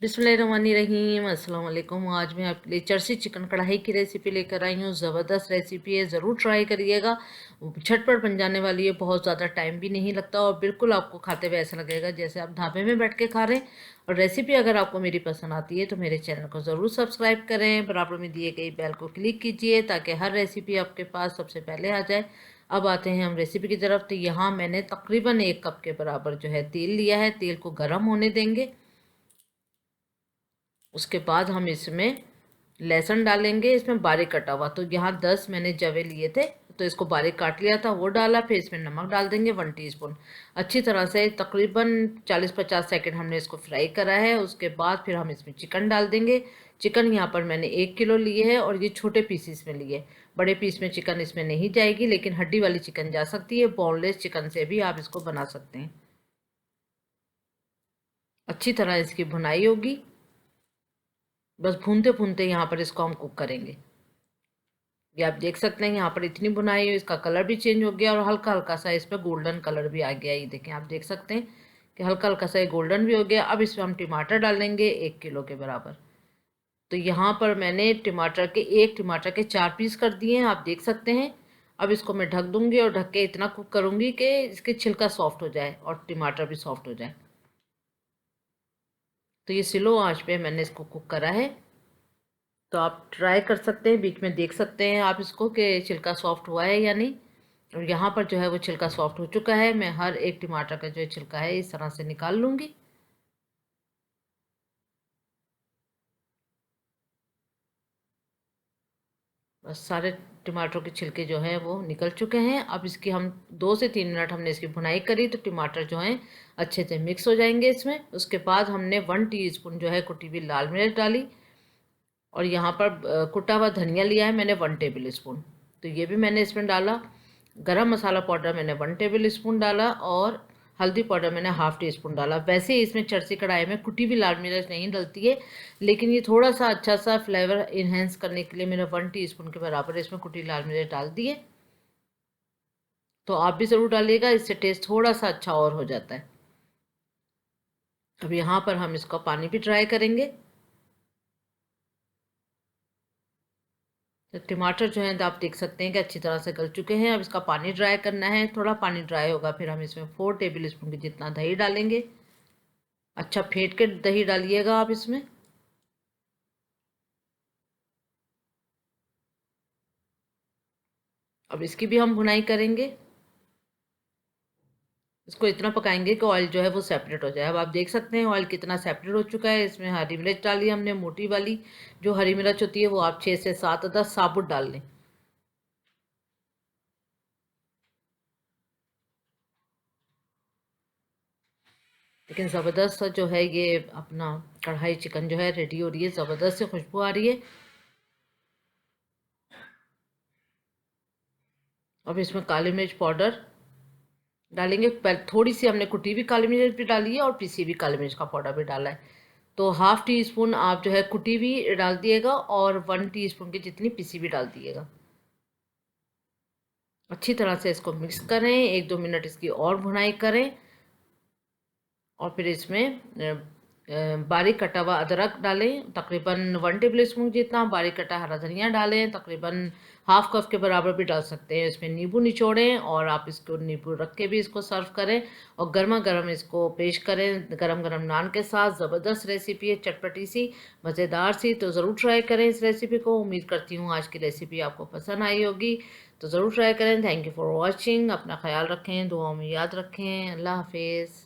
बिस्मिल्लाहिर्रहमानिर्रहीम, अस्सलाम वालेकुम। आज मैं आपके लिए चरसी चिकन कढ़ाई की रेसिपी लेकर आई हूँ। ज़बरदस्त रेसिपी है, ज़रूर ट्राई करिएगा। झटपट बन जाने वाली है, बहुत ज़्यादा टाइम भी नहीं लगता और बिल्कुल आपको खाते हुए ऐसा लगेगा जैसे आप ढाबे में बैठ के खा रहे हैं। और रेसिपी अगर आपको मेरी पसंद आती है तो मेरे चैनल को ज़रूर सब्सक्राइब करें, बराबर में दिए गई बेल को क्लिक कीजिए ताकि हर रेसिपी आपके पास सबसे पहले आ जाए। अब आते हैं हम रेसिपी की तरफ। तो यहाँ मैंने तकरीबन 1 कप के बराबर जो है तेल लिया है। तेल को गर्म होने देंगे। उसके बाद हम इसमें लहसुन डालेंगे, इसमें बारीक कटा हुआ। तो यहाँ 10 मैंने जवे लिए थे तो इसको बारीक काट लिया था, वो डाला। फिर इसमें नमक डाल देंगे 1 टीस्पून। अच्छी तरह से तकरीबन 40-50 सेकंड हमने इसको फ्राई करा है। उसके बाद फिर हम इसमें चिकन डाल देंगे। चिकन यहाँ पर मैंने 1 किलो लिए है और ये छोटे पीसीस में लिए। बड़े पीस में चिकन इसमें नहीं जाएगी, लेकिन हड्डी वाली चिकन जा सकती है। बोनलेस चिकन से भी आप इसको बना सकते हैं। अच्छी तरह इसकी भुनाई होगी। बस भूनते भूनते यहाँ पर इसको हम कुक करेंगे। ये आप देख सकते हैं यहाँ पर इतनी बुनाई है, इसका कलर भी चेंज हो गया और हल्का हल्का सा इस पर गोल्डन कलर भी आ गया। ये देखें, आप देख सकते हैं कि हल्का हल्का सा ये गोल्डन भी हो गया। अब इसमें हम टमाटर डालेंगे 1 किलो के बराबर। तो यहाँ पर मैंने एक टमाटर के 4 पीस कर दिए हैं, आप देख सकते हैं। अब इसको मैं ढक दूंगी और ढक के इतना कुक करूंगी कि इसके छिलका सॉफ्ट हो जाए और टमाटर भी सॉफ्ट हो जाए। तो ये स्लो आंच पे मैंने इसको कुक करा है। तो आप ट्राई कर सकते हैं, बीच में देख सकते हैं आप इसको कि छिलका सॉफ्ट हुआ है या नहीं। और यहाँ पर जो है वो छिलका सॉफ्ट हो चुका है। मैं हर एक टमाटर का जो है छिलका है इस तरह से निकाल लूँगी। बस सारे टमाटरों के छिलके जो हैं वो निकल चुके हैं। अब इसकी हम 2 से 3 मिनट हमने इसकी भुनाई करी तो टमाटर जो हैं अच्छे से मिक्स हो जाएंगे इसमें। उसके बाद हमने 1 टीस्पून जो है कुटी हुई लाल मिर्च डाली। और यहाँ पर कुटा हुआ धनिया लिया है मैंने 1 टेबल स्पून, तो ये भी मैंने इसमें डाला। गरम मसाला पाउडर मैंने 1 टेबल स्पून डाला और हल्दी पाउडर मैंने ½ टीस्पून डाला। वैसे ही इसमें चरसी कढ़ाई में कुटी भी लाल मिर्च नहीं डलती है, लेकिन ये थोड़ा सा अच्छा सा फ्लेवर इन्हेंस करने के लिए मैंने 1 टीस्पून के बराबर इसमें कुटी लाल मिर्च डाल दिए। तो आप भी ज़रूर डालिएगा, इससे टेस्ट थोड़ा सा अच्छा और हो जाता है। अब यहाँ पर हम इसका पानी भी ट्राई करेंगे। तो टमाटर जो है तो आप देख सकते हैं कि अच्छी तरह से गल चुके हैं। अब इसका पानी ड्राई करना है। थोड़ा पानी ड्राई होगा फिर हम इसमें 4 टेबल स्पून की जितना दही डालेंगे। अच्छा फेंट के दही डालिएगा आप इसमें। अब इसकी भी हम भुनाई करेंगे। इसको इतना पकाएंगे कि ऑयल जो है वो सेपरेट हो जाए। अब आप देख सकते हैं ऑयल कितना सेपरेट हो चुका है। इसमें हरी मिर्च डाली हमने, मोटी वाली जो हरी मिर्च होती है वो आप 6 से 7 10 साबुत डाल लें। लेकिन ज़बरदस्त सा जो है ये अपना कढ़ाई चिकन जो है रेडी हो रही है, ज़बरदस्त से खुशबू आ रही है। अब इसमें काली मिर्च पाउडर डालेंगे। पहले थोड़ी सी हमने कुटी हुई काली मिर्च भी डाली है और पिसी हुई काली मिर्च का पाउडर भी डाला है। तो ½ टीस्पून आप जो है कुटी हुई डाल दिएगा और 1 टीस्पून की जितनी पिसी हुई डाल दिएगा। अच्छी तरह से इसको मिक्स करें, 1-2 मिनट इसकी और भुनाई करें। और फिर इसमें बारीक कटा हुआ अदरक डालें, तकरीबन 1 टेबल स्पून जितना। बारीक कटा हरा धनिया डालें, तकरीबन ½ कप के बराबर भी डाल सकते हैं। इसमें नींबू निचोड़ें और आप इसको नींबू रख के भी इसको सर्व करें और गर्मा गर्म इसको पेश करें गरम गरम नान के साथ। ज़बरदस्त रेसिपी है, चटपटी सी, मज़ेदार सी। तो ज़रूर ट्राई करें इस रेसिपी को। उम्मीद करती हूँ आज की रेसिपी आपको पसंद आई होगी। तो ज़रूर ट्राई करें। Thank you for watching. अपना ख्याल रखें, दुआओं में याद रखें। अल्लाह हाफिज़।